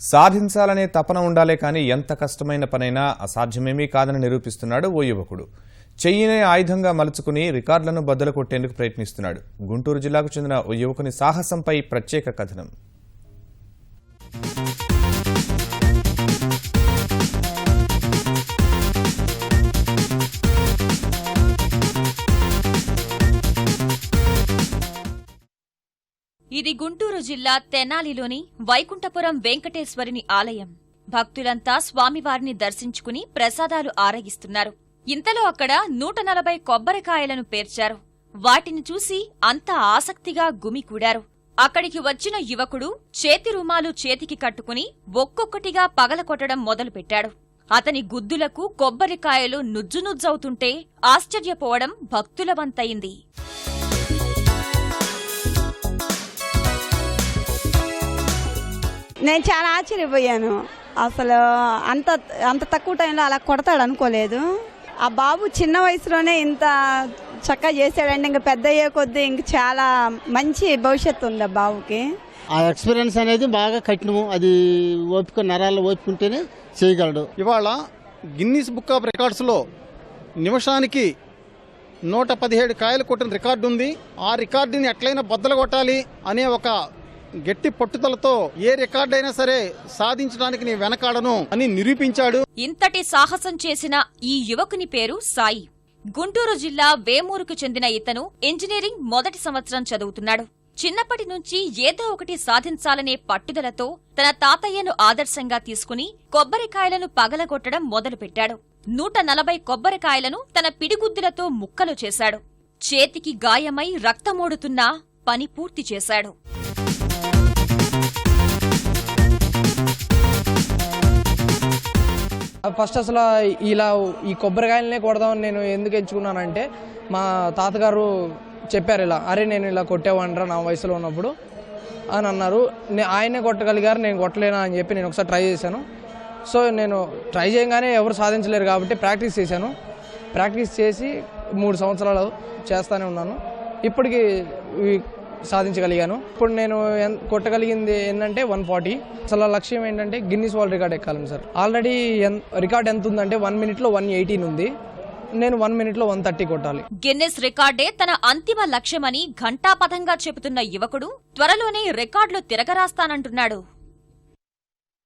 సాధించాలనే తపన ఉండాలే కానీ ఎంత కష్టమైన పనైనా అసాధ్యమేమీ కాదని నిరూపిస్తున్నాడు ఓ యువకుడు. చెయ్యినే ఆయుధంగా మలుచుకుని రికార్డులను బద్దలు కొట్టేందుకు ప్రయత్నిస్తున్నాడు. గుంటూరు జిల్లాకు చెందిన ఓ యువకుని సాహసంపై ప్రత్యేక కథనం. ఇది గుంటూరు జిల్లా తెనాలిలోని వైకుంఠపురం వెంకటేశ్వరుని ఆలయం. భక్తులంతా స్వామివారిని దర్శించుకుని ప్రసాదాలు ఆరగిస్తున్నారు. ఇంతలో అక్కడ 140 కొబ్బరికాయలను పేర్చారు. వాటిని చూసి అంతా ఆసక్తిగా గుమికూడారు. అక్కడికి వచ్చిన యువకుడు చేతి రుమాలు చేతికి కట్టుకుని ఒక్కొక్కటిగా పగలకొట్టడం మొదలుపెట్టాడు. అతని గుద్దులకు కొబ్బరికాయలు నుజ్జునుజ్జవుతుంటే ఆశ్చర్యపోవడం భక్తుల వంతయింది. నేను చాలా ఆశ్చర్యపోయాను. అసలు అంత తక్కువ టైంలో అలా కొడతాడు అనుకోలేదు. ఆ బాబు చిన్న వయసులోనే ఇంత చక్కగా చేశాడండి. ఇంకా పెద్ద అయ్యే కొద్దీ ఇంక చాలా మంచి భవిష్యత్తు ఉంది ఆ బాబుకి. ఆ ఎక్స్పీరియన్స్ అనేది బాగా కఠినము. అది ఓపిక నరాల్లో ఓపుకుంటేనే చేయగలడు. ఇవాళ గిన్నీస్ బుక్ ఆఫ్ రికార్డ్స్లో నిమిషానికి 117 కాయలు కొట్టిన రికార్డు ఉంది. ఆ రికార్డుని ఎట్లయినా బద్దలు కొట్టాలి అనే ఒక గట్టి పట్టుదలతో ఏ రికార్డు అయినా సరే సాధించడానికి నీ వెనకాడను అని నిరూపించాడు. ఇంతటి సాహసం చేసిన ఈ యువకుని పేరు సాయి. గుంటూరు జిల్లా వేమూరుకు చెందిన ఇతను ఇంజనీరింగ్ మొదటి సంవత్సరం చదువుతున్నాడు. చిన్నప్పటి నుంచి ఏదో ఒకటి సాధించాలనే పట్టుదలతో తన తాతయ్యను ఆదర్శంగా తీసుకుని కొబ్బరికాయలను పగలగొట్టడం మొదలుపెట్టాడు. 140 కొబ్బరికాయలను తన పిడిగుద్దులతో ముక్కలు చేశాడు. చేతికి గాయమై రక్తమోడుతున్నా పని పూర్తి చేశాడు. ఫస్ట్ అసలు ఈ కొబ్బరికాయలనే కొడదామని నేను ఎందుకు ఎంచుకున్నానంటే, మా తాతగారు చెప్పారు ఇలా, అరే నేను ఇలా కొట్టేవాడిరా నా వయసులో ఉన్నప్పుడు అని అన్నారు. ఆయనే కొట్టగలిగారు, నేను కొట్టలేనా అని చెప్పి నేను ఒకసారి ట్రై చేశాను. సో నేను ట్రై చేయగానే ఎవరు సాధించలేరు కాబట్టి ప్రాక్టీస్ చేశాను. ప్రాక్టీస్ చేసి 3 సంవత్సరాలు చేస్తూనే ఉన్నాను. ఇప్పటికి సాధించగలిగాను. ఇప్పుడు నేను కొట్టగలిగింది ఏంటంటే 140. అసలు లక్ష్యం ఏంటంటే గిన్నిస్ వరల్డ్ రికార్డ్ ఎక్కాలి సార్. ఆల్రెడీ రికార్డ్ ఎంత ఉందంటే 1 minute 118 ఉంది. నేను 1 minute 130 కొట్టాలి. గిన్నిస్ రికార్డే తన అంతిమ లక్ష్యమని ఘంటాపథంగా చెబుతున్న యువకుడు త్వరలోనే రికార్డులు తిరగరాస్తానంటున్నాడు.